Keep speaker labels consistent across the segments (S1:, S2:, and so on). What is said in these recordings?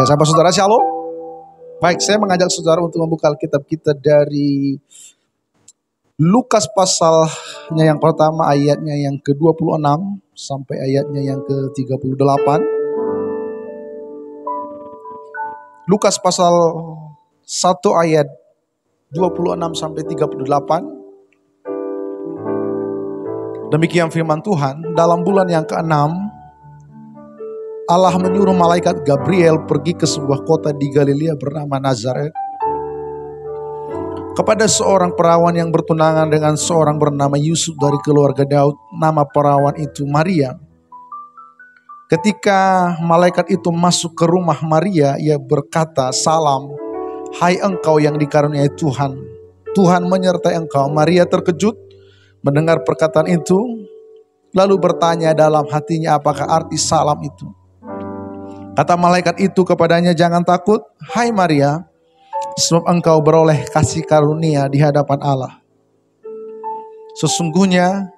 S1: Saya sapa saudara, shalom. Baik, saya mengajak saudara untuk membuka Alkitab kita dari Lukas pasalnya yang pertama, ayatnya yang ke-26 sampai ayatnya yang ke-38. Lukas pasal 1 ayat 26 sampai 38. Demikian firman Tuhan, dalam bulan yang ke-6 Allah menyuruh malaikat Gabriel pergi ke sebuah kota di Galilea bernama Nazaret, kepada seorang perawan yang bertunangan dengan seorang bernama Yusuf dari keluarga Daud. Nama perawan itu Maria. Ketika malaikat itu masuk ke rumah Maria, ia berkata, "Salam, hai engkau yang dikaruniai Tuhan. Tuhan menyertai engkau." Maria terkejut mendengar perkataan itu, lalu bertanya dalam hatinya, apakah arti salam itu? Kata malaikat itu kepadanya, "Jangan takut, hai Maria, sebab engkau beroleh kasih karunia di hadapan Allah. Sesungguhnya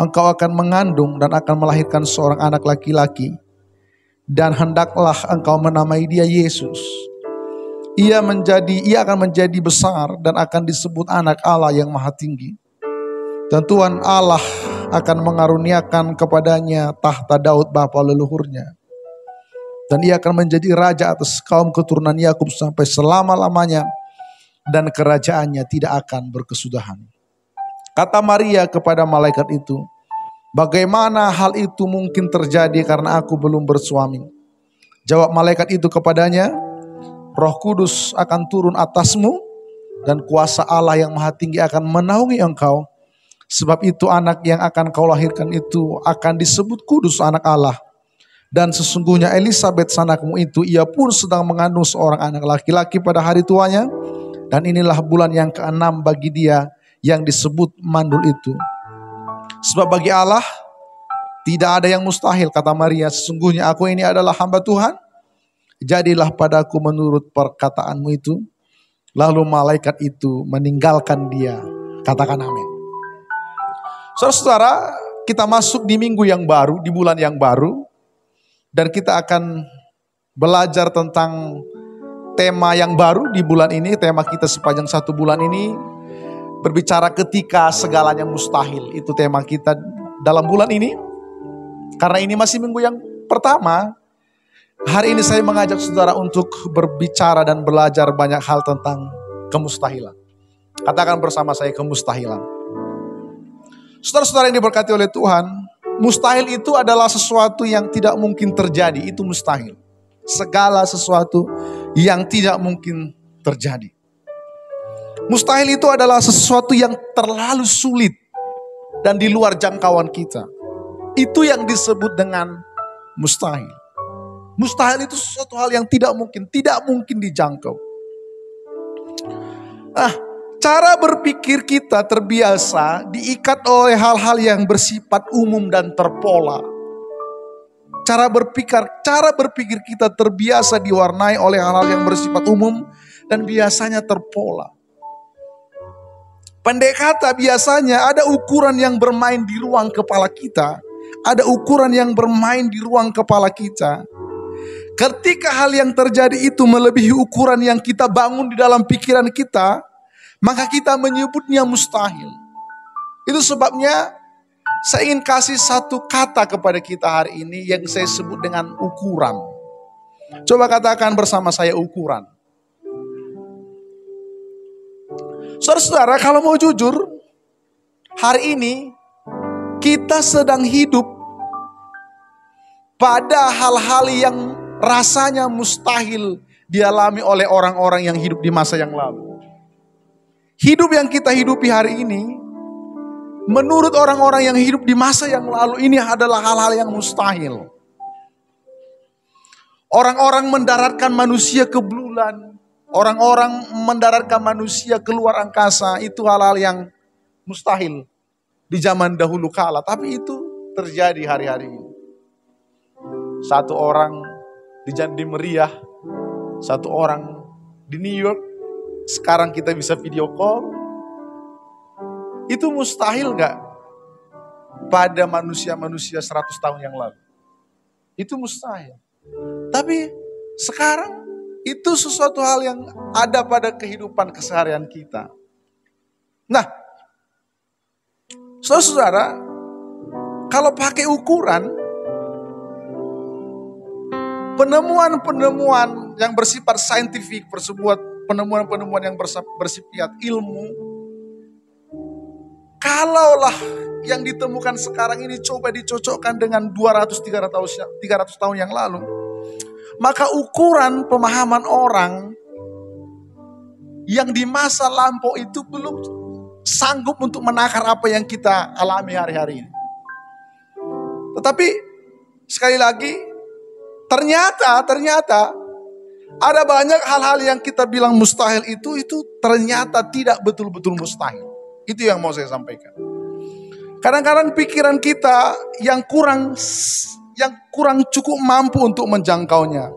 S1: engkau akan mengandung dan akan melahirkan seorang anak laki-laki, dan hendaklah engkau menamai dia Yesus. Ia akan menjadi besar dan akan disebut anak Allah yang Maha Tinggi. Dan Tuhan Allah akan mengaruniakan kepadanya tahta Daud bapa leluhurnya. Dan ia akan menjadi raja atas kaum keturunan Yakub sampai selama-lamanya, dan kerajaannya tidak akan berkesudahan." Kata Maria kepada malaikat itu, "Bagaimana hal itu mungkin terjadi karena aku belum bersuami?" Jawab malaikat itu kepadanya, "Roh Kudus akan turun atasmu, dan kuasa Allah yang Maha Tinggi akan menaungi engkau. Sebab itu anak yang akan kau lahirkan itu akan disebut kudus, anak Allah. Dan sesungguhnya Elisabet sanakmu itu, ia pun sedang mengandung seorang anak laki-laki pada hari tuanya. Dan inilah bulan yang ke-6 bagi dia yang disebut mandul itu. Sebab bagi Allah tidak ada yang mustahil." Kata Maria, "Sesungguhnya aku ini adalah hamba Tuhan. Jadilah padaku menurut perkataanmu itu." Lalu malaikat itu meninggalkan dia. Katakan amin. Saudara-saudara, kita masuk di minggu yang baru, di bulan yang baru. Dan kita akan belajar tentang tema yang baru di bulan ini. Tema kita sepanjang 1 bulan ini berbicara ketika segalanya mustahil. Itu tema kita dalam bulan ini. Karena ini masih minggu yang pertama, hari ini saya mengajak saudara untuk berbicara dan belajar banyak hal tentang kemustahilan. Katakan bersama saya, kemustahilan. Saudara-saudara yang diberkati oleh Tuhan, mustahil itu adalah sesuatu yang tidak mungkin terjadi. Itu mustahil. Segala sesuatu yang tidak mungkin terjadi. Mustahil itu adalah sesuatu yang terlalu sulit dan di luar jangkauan kita. Itu yang disebut dengan mustahil. Mustahil itu sesuatu hal yang tidak mungkin dijangkau. Cara berpikir kita terbiasa diikat oleh hal-hal yang bersifat umum dan terpola. Cara berpikir kita terbiasa diwarnai oleh hal-hal yang bersifat umum dan biasanya terpola. Pendek kata, biasanya ada ukuran yang bermain di ruang kepala kita. Ada ukuran yang bermain di ruang kepala kita. Ketika hal yang terjadi itu melebihi ukuran yang kita bangun di dalam pikiran kita, maka kita menyebutnya mustahil. Itu sebabnya saya ingin kasih satu kata kepada kita hari ini yang saya sebut dengan ukuran. Coba katakan bersama saya, ukuran. Saudara-saudara, kalau mau jujur, hari ini kita sedang hidup pada hal-hal yang rasanya mustahil dialami oleh orang-orang yang hidup di masa yang lalu. Hidup yang kita hidupi hari ini, menurut orang-orang yang hidup di masa yang lalu, ini adalah hal-hal yang mustahil. Orang-orang mendaratkan manusia ke bulan, orang-orang mendaratkan manusia ke luar angkasa, itu hal-hal yang mustahil di zaman dahulu kala. Tapi itu terjadi hari-hari ini. Satu orang di Meriah, satu orang di New York. Sekarang kita bisa video call. Itu mustahil gak pada manusia-manusia 100 tahun yang lalu? Itu mustahil. Tapi sekarang Itu sesuatu hal yang ada pada kehidupan keseharian kita. Nah, saudara-saudara, kalau pakai ukuran, penemuan-penemuan yang bersifat saintifik, penemuan-penemuan yang bersifat ilmu, kalaulah yang ditemukan sekarang ini coba dicocokkan dengan 200-300 tahun yang lalu, maka ukuran pemahaman orang yang di masa lampau itu belum sanggup untuk menakar apa yang kita alami hari-hari ini. Tetapi sekali lagi, ternyata ada banyak hal-hal yang kita bilang mustahil itu ternyata tidak betul-betul mustahil. Itu yang mau saya sampaikan. Kadang-kadang pikiran kita yang kurang cukup mampu untuk menjangkaunya.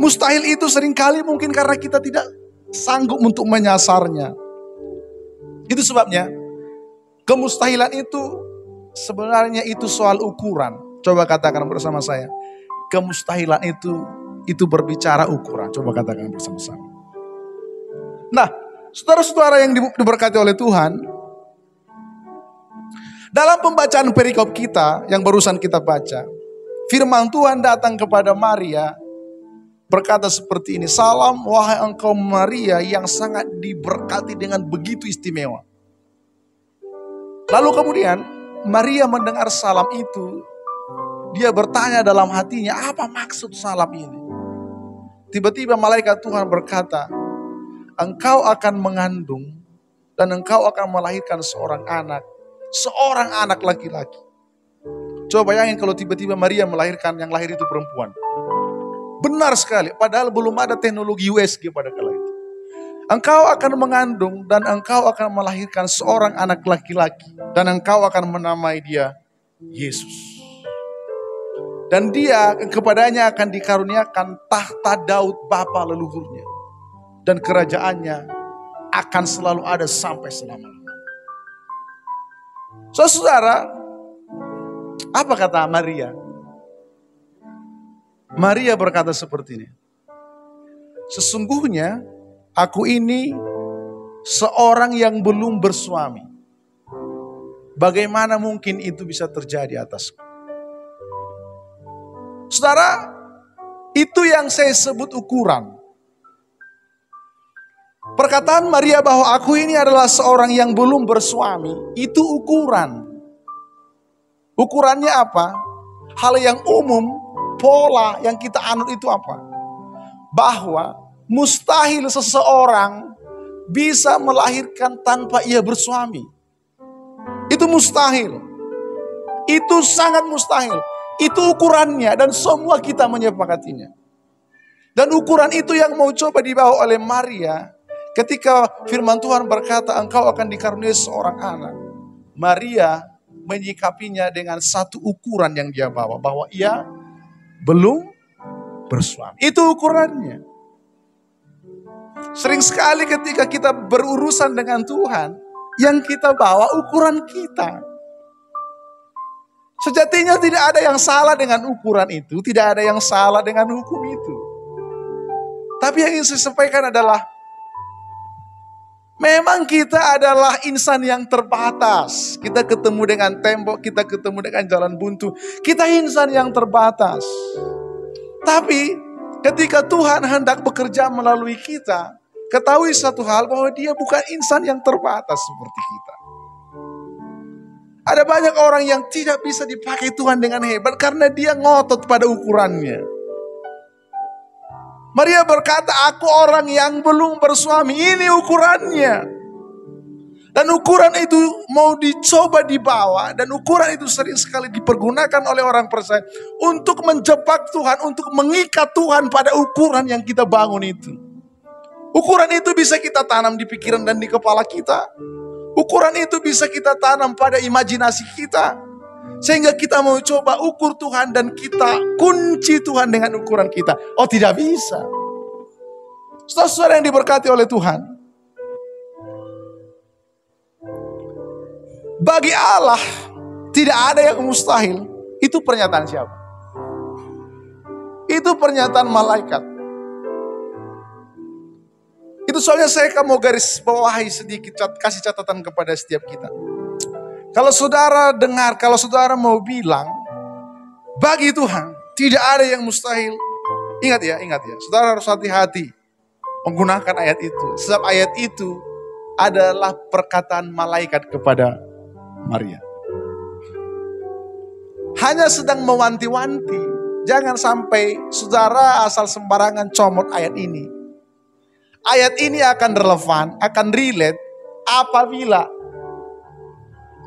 S1: Mustahil itu seringkali mungkin karena kita tidak sanggup untuk menyasarnya. Itu sebabnya kemustahilan itu sebenarnya itu soal ukuran. Coba katakan bersama saya. Kemustahilan itu berbicara ukuran. Coba katakan bersama-sama. Nah, saudara-saudara yang diberkati oleh Tuhan, dalam pembacaan perikop kita yang barusan kita baca, firman Tuhan datang kepada Maria berkata seperti ini, "Salam wahai engkau Maria yang sangat diberkati dengan begitu istimewa." Lalu kemudian Maria mendengar salam itu, dia bertanya dalam hatinya, apa maksud salam ini? Tiba-tiba malaikat Tuhan berkata, engkau akan mengandung dan engkau akan melahirkan seorang anak laki-laki. Coba bayangin kalau tiba-tiba Maria melahirkan, yang lahir itu perempuan. Benar sekali, padahal belum ada teknologi USG pada kala itu. Engkau akan mengandung dan engkau akan melahirkan seorang anak laki-laki. Dan engkau akan menamai dia Yesus. Dan dia kepadanya akan dikaruniakan tahta Daud bapa leluhurnya. Dan kerajaannya akan selalu ada sampai selama-lamanya. Saudara, apa kata Maria? Maria berkata seperti ini. Sesungguhnya aku ini seorang yang belum bersuami. Bagaimana mungkin itu bisa terjadi atasku? Saudara, itu yang saya sebut ukuran. Perkataan Maria bahwa aku ini adalah seorang yang belum bersuami, itu ukuran. Ukurannya apa? Hal yang umum, pola yang kita anut itu apa? Bahwa mustahil seseorang bisa melahirkan tanpa ia bersuami. Itu mustahil. Itu sangat mustahil. Itu ukurannya dan semua kita menyepakatinya. Dan ukuran itu yang mau coba dibawa oleh Maria ketika firman Tuhan berkata engkau akan dikaruniai seorang anak. Maria menyikapinya dengan satu ukuran yang dia bawa, bahwa ia belum bersuami. Itu ukurannya. Sering sekali ketika kita berurusan dengan Tuhan, yang kita bawa ukuran kita. Sejatinya tidak ada yang salah dengan ukuran itu, tidak ada yang salah dengan hukum itu. Tapi yang ingin saya sampaikan adalah, memang kita adalah insan yang terbatas. Kita ketemu dengan tembok, kita ketemu dengan jalan buntu. Kita insan yang terbatas. Tapi ketika Tuhan hendak bekerja melalui kita, ketahui satu hal bahwa dia bukan insan yang terbatas seperti kita. Ada banyak orang yang tidak bisa dipakai Tuhan dengan hebat karena dia ngotot pada ukurannya. Maria berkata, aku orang yang belum bersuami, ini ukurannya. Dan ukuran itu mau dicoba dibawa, dan ukuran itu sering sekali dipergunakan oleh orang percaya untuk menjebak Tuhan, untuk mengikat Tuhan pada ukuran yang kita bangun itu. Ukuran itu bisa kita tanam di pikiran dan di kepala kita. Ukuran itu bisa kita tanam pada imajinasi kita. Sehingga kita mau coba ukur Tuhan dan kita kunci Tuhan dengan ukuran kita. Oh, tidak bisa. Saudara-saudara yang diberkati oleh Tuhan. Bagi Allah tidak ada yang mustahil. Itu pernyataan siapa? Itu pernyataan malaikat. Itu soalnya saya mau garis bawahi sedikit, kasih catatan kepada setiap kita. Kalau saudara dengar, kalau saudara mau bilang, bagi Tuhan tidak ada yang mustahil. Ingat ya, saudara harus hati-hati menggunakan ayat itu. Sebab ayat itu adalah perkataan malaikat kepada Maria. Hanya sedang mewanti-wanti, jangan sampai saudara asal sembarangan comot ayat ini. Ayat ini akan relevan, akan relate apabila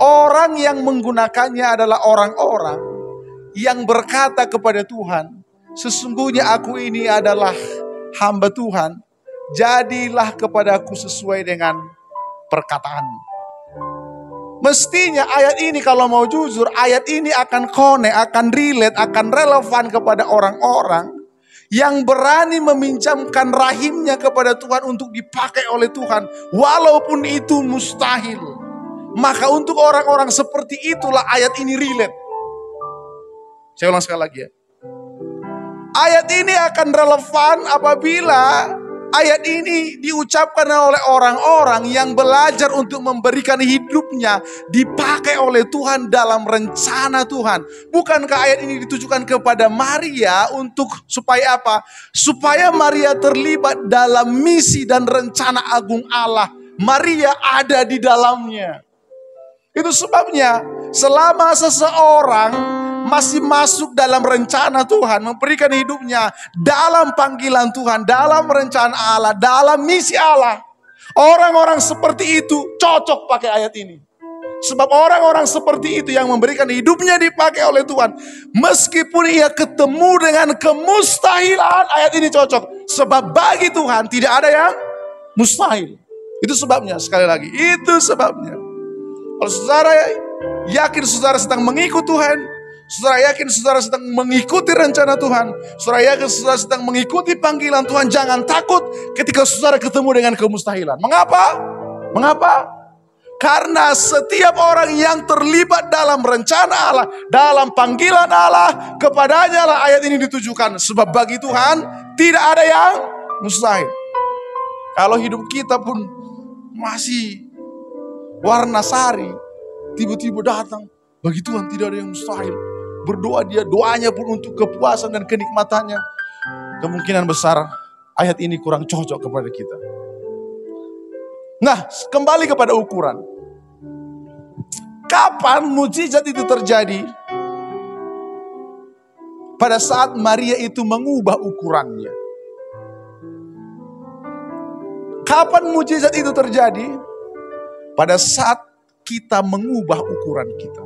S1: orang yang menggunakannya adalah orang-orang yang berkata kepada Tuhan, sesungguhnya aku ini adalah hamba Tuhan, jadilah kepadaku sesuai dengan perkataanmu. Mestinya ayat ini kalau mau jujur, ayat ini akan connect, akan relate, akan relevan kepada orang-orang yang berani meminjamkan rahimnya kepada Tuhan untuk dipakai oleh Tuhan, walaupun itu mustahil. Maka untuk orang-orang seperti itulah ayat ini relate. Saya ulang sekali lagi ya. Ayat ini akan relevan apabila ayat ini diucapkan oleh orang-orang yang belajar untuk memberikan hidupnya dipakai oleh Tuhan dalam rencana Tuhan. Bukankah ayat ini ditujukan kepada Maria untuk supaya apa? Supaya Maria terlibat dalam misi dan rencana agung Allah. Maria ada di dalamnya. Itu sebabnya selama seseorang masih masuk dalam rencana Tuhan, memberikan hidupnya dalam panggilan Tuhan, dalam rencana Allah, dalam misi Allah, orang-orang seperti itu cocok pakai ayat ini. Sebab orang-orang seperti itu yang memberikan hidupnya dipakai oleh Tuhan, meskipun ia ketemu dengan kemustahilan, ayat ini cocok. Sebab bagi Tuhan tidak ada yang mustahil. Itu sebabnya, sekali lagi, itu sebabnya. Kalau saudara yakin saudara sedang mengikut Tuhan, saudara yakin saudara sedang mengikuti rencana Tuhan, saudara yakin saudara sedang mengikuti panggilan Tuhan, jangan takut ketika saudara ketemu dengan kemustahilan. Mengapa? Karena setiap orang yang terlibat dalam rencana Allah, dalam panggilan Allah, kepadanya lah ayat ini ditujukan. Sebab bagi Tuhan tidak ada yang mustahil. Kalau hidup kita pun masih warna sari, tiba-tiba datang, bagi Tuhan tidak ada yang mustahil. Berdoa dia, doanya pun untuk kepuasan dan kenikmatannya. Kemungkinan besar ayat ini kurang cocok kepada kita. Nah, kembali kepada ukuran. Kapan mujizat itu terjadi? Pada saat Maria itu mengubah ukurannya. Kapan mujizat itu terjadi? Pada saat kita mengubah ukuran kita.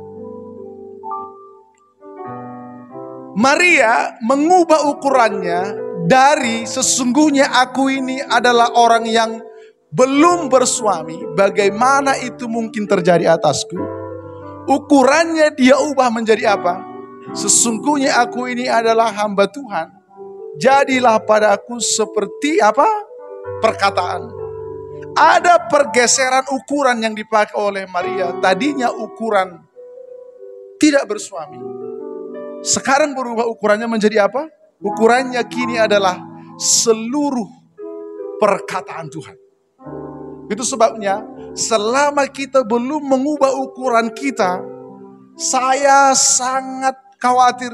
S1: Maria mengubah ukurannya dari sesungguhnya aku ini adalah orang yang belum bersuami, bagaimana itu mungkin terjadi atasku? Ukurannya dia ubah menjadi apa? Sesungguhnya aku ini adalah hamba Tuhan, jadilah padaku seperti apa? Perkataan. Ada pergeseran ukuran yang dipakai oleh Maria. Tadinya ukuran tidak bersuami, sekarang berubah ukurannya menjadi apa? Ukurannya kini adalah seluruh perkataan Tuhan. Itu sebabnya selama kita belum mengubah ukuran kita, saya sangat khawatir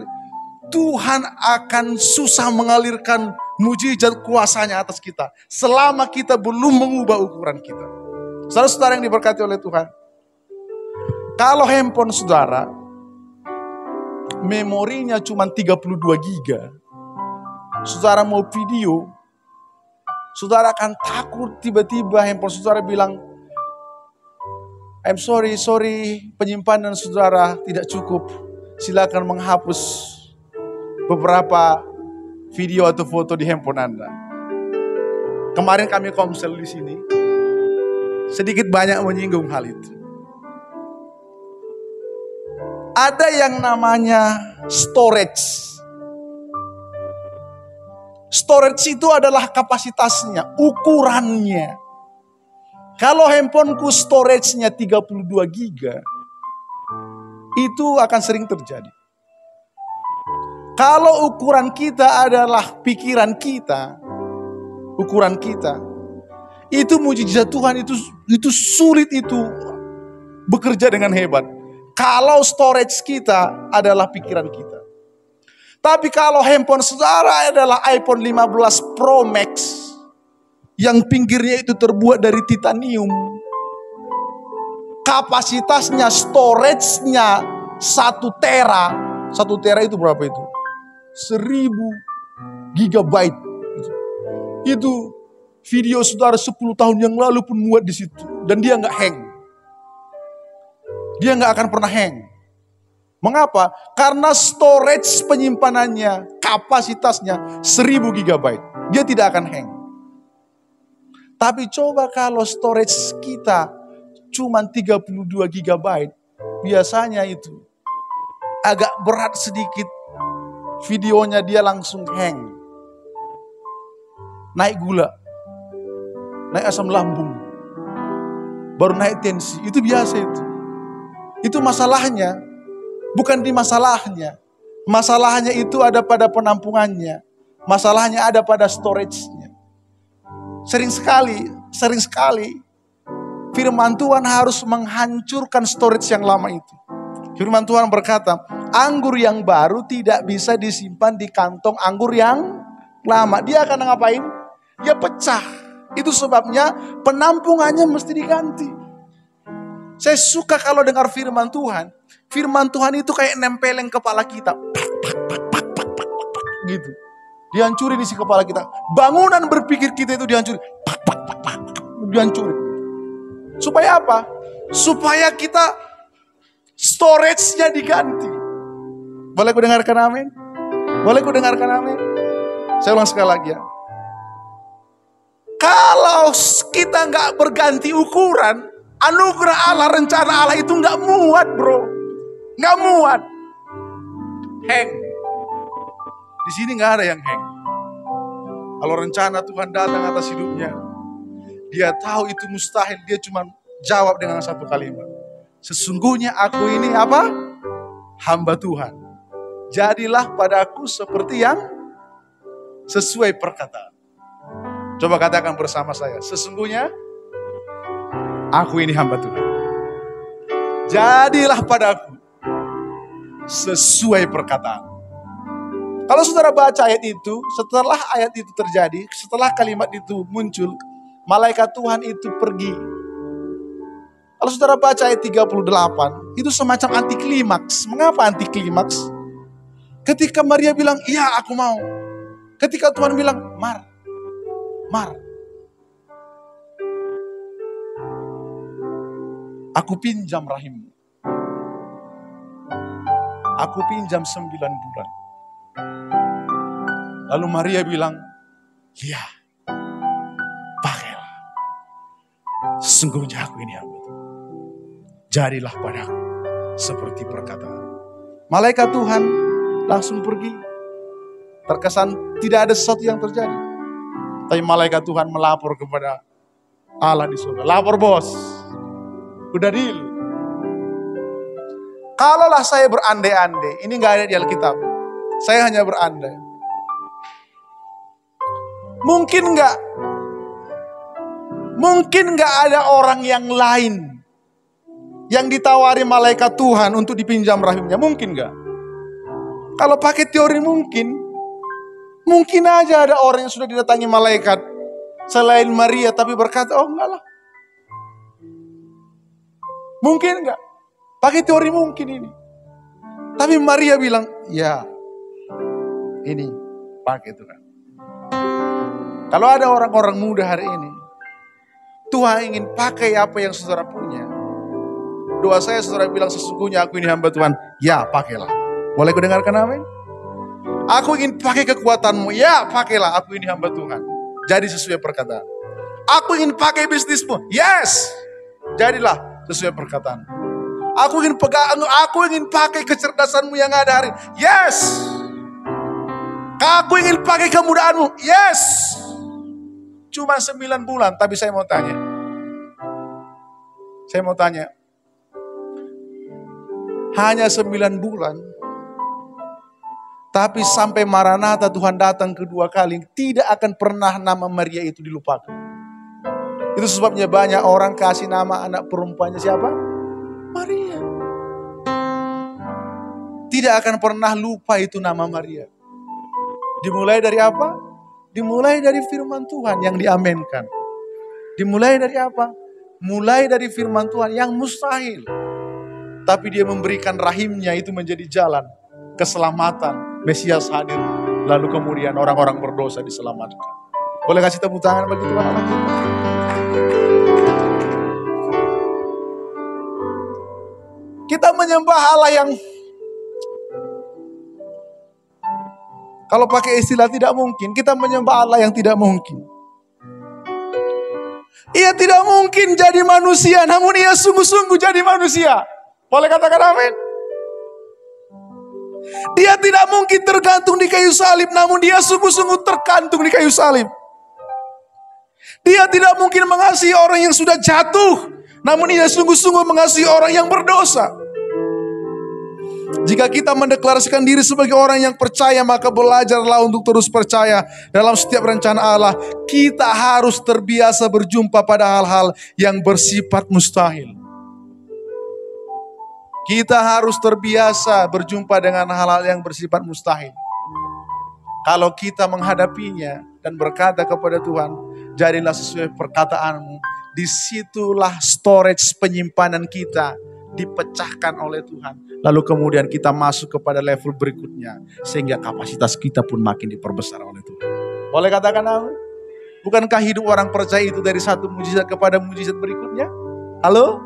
S1: Tuhan akan susah mengalirkan mujizat kuasanya atas kita. Selama kita belum mengubah ukuran kita. Saudara-saudara yang diberkati oleh Tuhan. Kalau handphone saudara, memorinya cuma 32 giga. Saudara mau video, saudara akan takut tiba-tiba handphone saudara bilang, I'm sorry, penyimpanan saudara tidak cukup. Silakan menghapus beberapa video atau foto di handphone Anda. Kemarin kami komsel di sini, sedikit banyak menyinggung hal itu. Ada yang namanya storage. Storage itu adalah kapasitasnya, ukurannya. Kalau handphoneku storage-nya 32 giga, itu akan sering terjadi. Kalau ukuran kita adalah pikiran kita, ukuran kita, Itu mujizat Tuhan, itu sulit, itu bekerja dengan hebat. Kalau storage kita adalah pikiran kita. Tapi kalau handphone saudara adalah iPhone 15 Pro Max, yang pinggirnya itu terbuat dari titanium, kapasitasnya, storage-nya 1 tera. 1 tera itu berapa itu? 1000 gigabyte. Itu video saudara 10 tahun yang lalu pun muat di situ. Dan dia nggak hang. Dia nggak akan pernah hang. Mengapa? Karena storage penyimpanannya, kapasitasnya 1000 gigabyte. Dia tidak akan hang. Tapi coba kalau storage kita cuma 32 gigabyte, biasanya itu agak berat sedikit. Videonya dia langsung hang. Naik gula, naik asam lambung, baru naik tensi. Itu biasa itu. Itu masalahnya. Bukan di masalahnya. Masalahnya itu ada pada penampungannya. Masalahnya ada pada storage-nya. Sering sekali firman Tuhan harus menghancurkan storage yang lama itu. Firman Tuhan berkata, anggur yang baru tidak bisa disimpan di kantong anggur yang lama. Dia akan ngapain? Dia pecah. Itu sebabnya penampungannya mesti diganti. Saya suka kalau dengar firman Tuhan. Firman Tuhan itu kayak nempeleng kepala kita. Gitu. Dihancurin isi kepala kita. Bangunan berpikir kita itu dihancurin. Dihancurin. Supaya apa? Supaya kita storage-nya diganti. Boleh ku dengarkan amin? Boleh ku dengarkan amin? Saya ulang sekali lagi ya. Kalau kita nggak berganti ukuran, anugerah Allah, rencana Allah itu nggak muat, bro. Nggak muat. Hang. Di sini nggak ada yang hang. Kalau rencana Tuhan datang atas hidupnya, dia tahu itu mustahil. Dia cuma jawab dengan satu kalimat. Sesungguhnya aku ini apa? Hamba Tuhan. Jadilah padaku seperti yang sesuai perkataan. Coba katakan bersama saya. Sesungguhnya aku ini hamba Tuhan. Jadilah padaku sesuai perkataan. Kalau saudara baca ayat itu, setelah ayat itu terjadi, setelah kalimat itu muncul, malaikat Tuhan itu pergi. Kalau saudara baca ayat 38, itu semacam anti klimaks. Mengapa anti klimaks? Ketika Maria bilang, iya aku mau. Ketika Tuhan bilang, Mar. Aku pinjam rahimmu. Aku pinjam 9 bulan. Lalu Maria bilang, iya, pakailah. Sesungguhnya aku ini hamba Tuhan. Jadilah padaku seperti perkataan. Malaikat Tuhan langsung pergi. Terkesan tidak ada sesuatu yang terjadi. Tapi malaikat Tuhan melapor kepada Allah di surga. Lapor bos. Udah deal. Kalaulah saya berandai-andai. Ini gak ada di Alkitab. Saya hanya berandai. Mungkin gak ada orang yang lain yang ditawari malaikat Tuhan untuk dipinjam rahimnya. Mungkin gak? Kalau pakai teori mungkin aja ada orang yang sudah didatangi malaikat selain Maria, tapi berkata, oh enggak lah. Mungkin enggak? Pakai teori mungkin ini. Tapi Maria bilang, ya ini pakai Tuhan. Kalau ada orang-orang muda hari ini, Tuhan ingin pakai apa yang saudara punya. Doa saya saudara bilang, sesungguhnya aku ini hamba Tuhan. Ya pakailah. Boleh ku dengarkan amin? Aku ingin pakai kekuatanmu. Ya pakailah, aku ini hamba Tuhan. Jadi sesuai perkataan. Aku ingin pakai bisnismu. Yes. Jadilah sesuai perkataan. Aku ingin pakai kecerdasanmu yang ada hari. Yes. Aku ingin pakai kemudahanmu. Yes. Cuma 9 bulan, tapi saya mau tanya. Hanya 9 bulan. Tapi sampai Maranatha Tuhan datang kedua kali, tidak akan pernah nama Maria itu dilupakan. Itu sebabnya banyak orang kasih nama anak perempuannya siapa? Maria. Tidak akan pernah lupa itu nama Maria. Dimulai dari apa? Dimulai dari firman Tuhan yang diamenkan. Dimulai dari apa? Mulai dari firman Tuhan yang mustahil. Tapi dia memberikan rahimnya itu menjadi jalan keselamatan. Mesias hadir. Lalu kemudian orang-orang berdosa diselamatkan. Boleh kasih tepuk tangan bagi Tuhan Allah kita? Kita menyembah Allah yang kalau pakai istilah tidak mungkin, kita menyembah Allah yang tidak mungkin. Ia tidak mungkin jadi manusia, namun ia sungguh-sungguh jadi manusia. Boleh katakan amin? Dia tidak mungkin tergantung di kayu salib, namun dia sungguh-sungguh tergantung di kayu salib. Dia tidak mungkin mengasihi orang yang sudah jatuh, namun ia sungguh-sungguh mengasihi orang yang berdosa. Jika kita mendeklarasikan diri sebagai orang yang percaya, maka belajarlah untuk terus percaya dalam setiap rencana Allah. Kita harus terbiasa berjumpa pada hal-hal yang bersifat mustahil. Kita harus terbiasa berjumpa dengan hal-hal yang bersifat mustahil. Kalau kita menghadapinya dan berkata kepada Tuhan, jadilah sesuai perkataanmu. Disitulah storage penyimpanan kita dipecahkan oleh Tuhan. Lalu kemudian kita masuk kepada level berikutnya. Sehingga kapasitas kita pun makin diperbesar oleh Tuhan. Boleh katakan amin? Bukankah hidup orang percaya itu dari satu mujizat kepada mujizat berikutnya? Halo?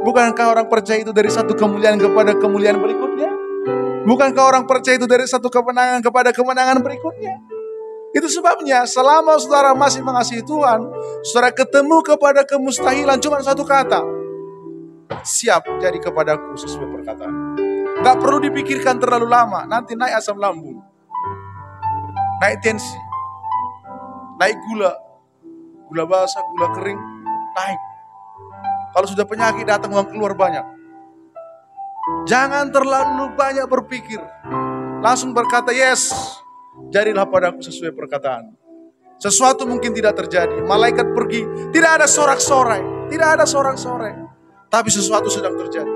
S1: Bukankah orang percaya itu dari satu kemuliaan kepada kemuliaan berikutnya? Bukankah orang percaya itu dari satu kemenangan kepada kemenangan berikutnya? Itu sebabnya selama saudara masih mengasihi Tuhan, saudara ketemu kepada kemustahilan cuma satu kata. Siap jadi kepadaku sesuai perkataan. Gak perlu dipikirkan terlalu lama. Nanti naik asam lambung, naik tensi, naik gula basah, gula kering, naik. Kalau sudah penyakit datang uang keluar banyak. Jangan terlalu banyak berpikir. Langsung berkata yes. Jadilah padaku sesuai perkataan. Sesuatu mungkin tidak terjadi. Malaikat pergi. Tidak ada sorak-sorai. Tidak ada sorak-sorai. Tapi sesuatu sedang terjadi.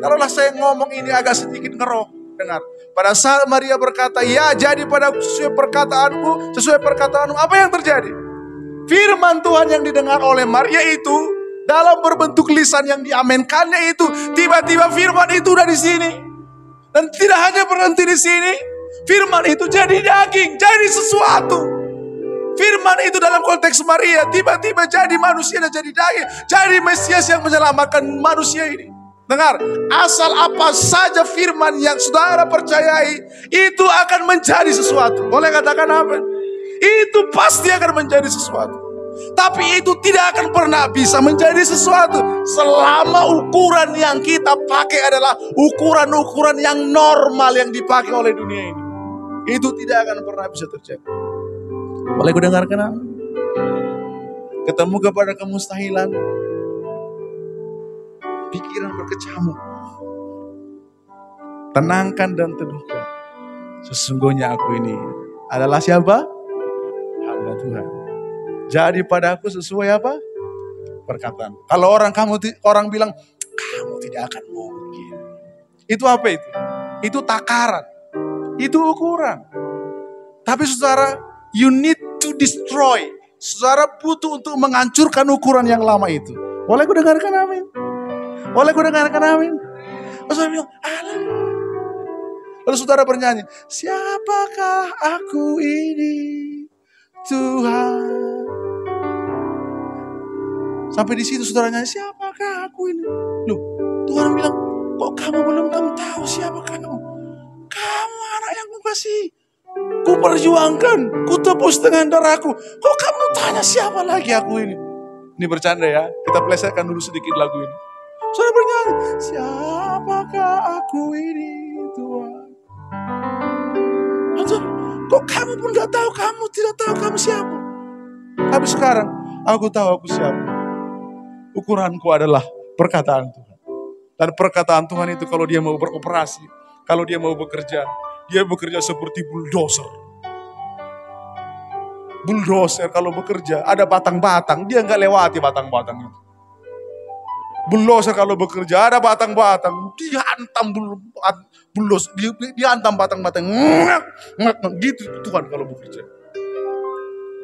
S1: Kalaulah saya ngomong ini agak sedikit ngeroh. Dengar. Pada saat Maria berkata, ya jadi padaku sesuai perkataanku. Sesuai perkataanmu. Apa yang terjadi? Firman Tuhan yang didengar oleh Maria itu. Dalam berbentuk lisan yang diamenkannya itu. Tiba-tiba firman itu udah di sini. Dan tidak hanya berhenti di sini. Firman itu jadi daging. Jadi sesuatu. Firman itu dalam konteks Maria tiba-tiba jadi manusia dan jadi daging. Jadi Mesias yang menyelamatkan manusia ini. Dengar, asal apa saja firman yang saudara percayai, itu akan menjadi sesuatu. Boleh katakan apa? Itu pasti akan menjadi sesuatu. Tapi itu tidak akan pernah bisa menjadi sesuatu selama ukuran yang kita pakai adalah ukuran-ukuran yang normal yang dipakai oleh dunia ini. Itu tidak akan pernah bisa terjadi. Boleh gue dengarkan apa? Ketemu kepada kemustahilan, pikiran berkecamuk. Tenangkan dan teduhkan. Sesungguhnya aku ini adalah siapa? Hamba Tuhan. Jadi padaku sesuai apa? Perkataan. Kalau orang bilang kamu tidak akan mungkin. Itu apa itu? Itu takaran. Itu ukuran. Tapi saudara, you need to destroy. Saudara butuh untuk menghancurkan ukuran yang lama itu. Boleh gue dengarkan amin? Boleh gue dengarkan amin? Saudara bilang, alah. Lalu saudara bernyanyi, siapakah aku ini, Tuhan? Sampai di situ saudara nyanyi, siapakah aku ini? Loh, Tuhan bilang, kok kamu belum tahu siapa kamu? Kamu anak yang kukasihi. Ku perjuangkan, ku tebus dengan darahku. Kok kamu tanya siapa lagi aku ini? Ini bercanda ya, kita plesetkan dulu sedikit lagu ini. Saudara bernyanyi, siapakah aku ini Tuhan? Kok kamu pun gak tahu, kamu tidak tahu kamu siapa. Tapi sekarang, aku tahu aku siapa. Ukuranku adalah perkataan Tuhan. Dan perkataan Tuhan itu kalau dia mau beroperasi, kalau dia mau bekerja, dia bekerja seperti bulldozer. Bulldozer kalau bekerja, ada batang-batang, dia nggak lewati batang-batang itu. Bulldozer kalau bekerja, ada batang-batang, dia hantam bulldozer, dia hantam batang-batang. Gitu Tuhan kalau bekerja.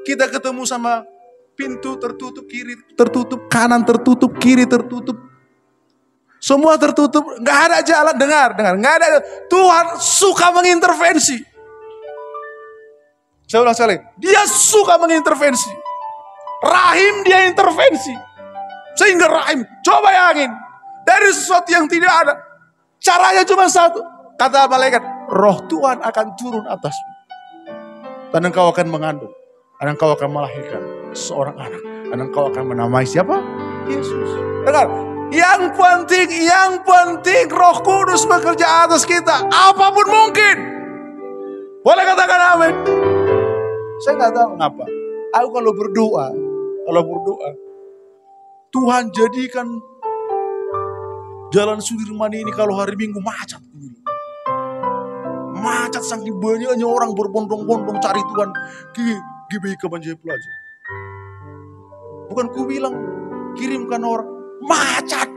S1: Kita ketemu sama pintu tertutup, kiri tertutup, kanan tertutup, kiri tertutup. Semua tertutup, nggak ada jalan, dengar, nggak ada. Tuhan suka mengintervensi. Saya ulang sekali, dia suka mengintervensi. Rahim dia intervensi. Sehingga rahim, coba bayangin, dari sesuatu yang tidak ada, caranya cuma satu. Kata malaikat, roh Tuhan akan turun atasmu. Dan engkau akan mengandung. Dan engkau akan melahirkan seorang anak. Dan engkau akan menamai siapa? Yesus. Dengar, yang penting Roh Kudus bekerja atas kita. Apapun mungkin. Boleh katakan amin? Saya nggak tahu kenapa. Aku kalau berdoa, Tuhan jadikan Jalan Sudirman ini kalau hari Minggu macet. Macet saking banyaknya orang berbondong-bondong cari Tuhan GBI Kebanjai Pelajar. Bukan ku bilang kirimkan orang, macet.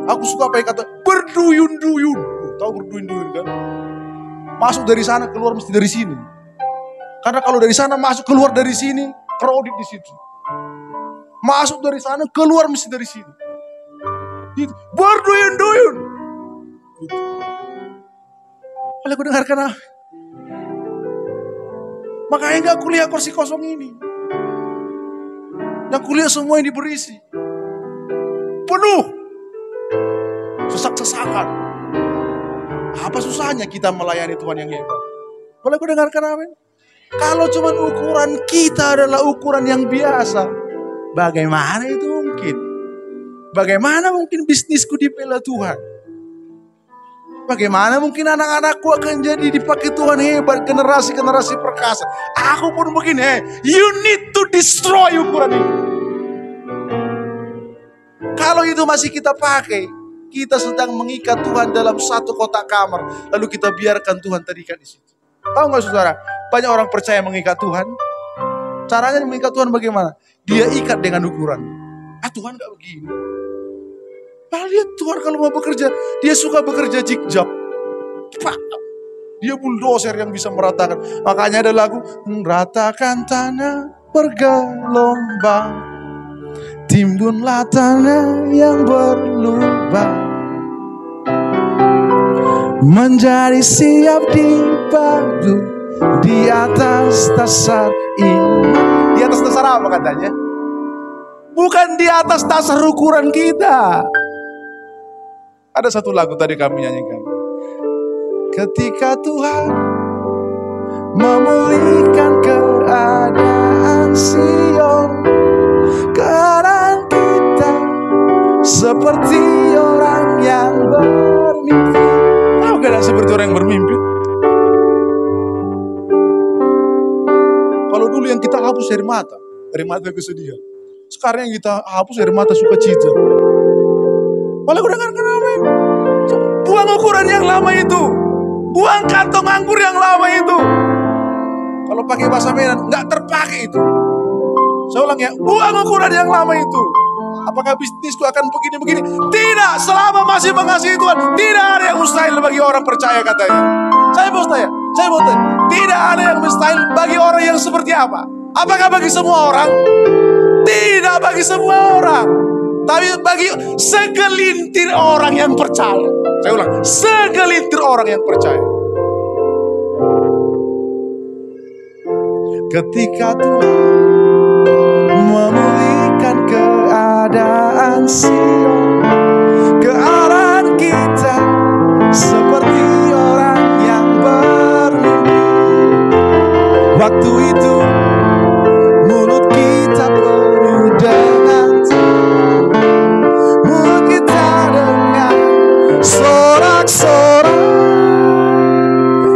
S1: Aku suka pakai kata berduyun-duyun. Tahu berduyun-duyun kan? Masuk dari sana keluar mesti dari sini. Karena kalau dari sana masuk keluar dari sini, crowded di situ. Masuk dari sana keluar mesti dari sini. Gitu. Berduyun-duyun. Gitu. Oleh aku dengarkan makanya gak kuliah kursi kosong ini. Yang kuliah semua ini berisi. Penuh. Sesak-sesakan. Apa susahnya kita melayani Tuhan yang hebat? Boleh aku dengarkan amin? Kalau cuma ukuran kita adalah ukuran yang biasa, bagaimana itu mungkin? Bagaimana mungkin bisnisku dibela Tuhan? Bagaimana mungkin anak-anakku akan jadi dipakai Tuhan hebat, generasi-generasi perkasa? Aku pun begini, you need to destroy ukuran itu. Kalau itu masih kita pakai, kita sedang mengikat Tuhan dalam satu kotak kamar, lalu kita biarkan Tuhan terikat di situ. Tahu nggak saudara? Banyak orang percaya mengikat Tuhan. Caranya mengikat Tuhan bagaimana? Dia ikat dengan ukuran. Tuhan nggak begini. Lihat Tuhan kalau mau bekerja, dia suka bekerja jik-jak. Dia bulldozer yang bisa meratakan. Makanya ada lagu, meratakan tanah bergelombang, timbunlah tanah yang berlubang, menjadi siap dipadu di atas dasar iman. Di atas dasar apa katanya? Bukan di atas dasar ukuran kita. Ada satu lagu tadi kami nyanyikan. Ketika Tuhan memulihkan keadaan Sion, keadaan kita seperti orang yang bermimpi. Tahu keadaan seperti orang yang bermimpi? Kalau dulu yang kita hapus air mata kesedihan. Sekarang yang kita hapus air mata sukacita. Boleh aku dengarkan amin? Buang ukuran yang lama itu. Buang kantong anggur yang lama itu. Kalau pakai bahasa Medan, nggak terpakai itu. Saya ulang ya, buang ukuran yang lama itu. Apakah bisnisku akan begini-begini? Tidak, selama masih mengasihi Tuhan. Tidak ada yang mustahil bagi orang percaya katanya. Saya mau tanya. Tidak ada yang mustahil bagi orang yang seperti apa? Apakah bagi semua orang? Tidak bagi semua orang. Tapi bagi segelintir orang yang percaya. Saya ulang, segelintir orang yang percaya. Ketika Tuhan memulihkan keadaan Sion, keadaan kita seperti orang yang bermimpi. Waktu itu mulut kita penuh dengan sorak-sorak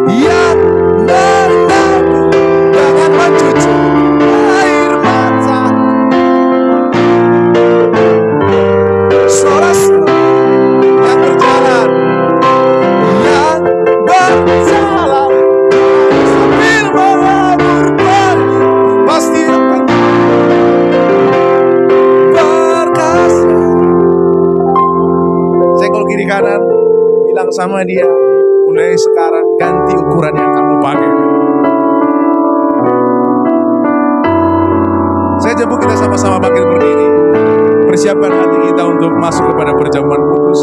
S1: yang menabur dengan mencuci air mata. Sorak-sorak yang berjalan sambil menabur pagi kanan, bilang sama dia, mulai sekarang ganti ukuran yang kamu pakai. Saya jemput kita sama-sama bangkit berdiri. Persiapkan hati kita untuk masuk kepada perjamuan kudus.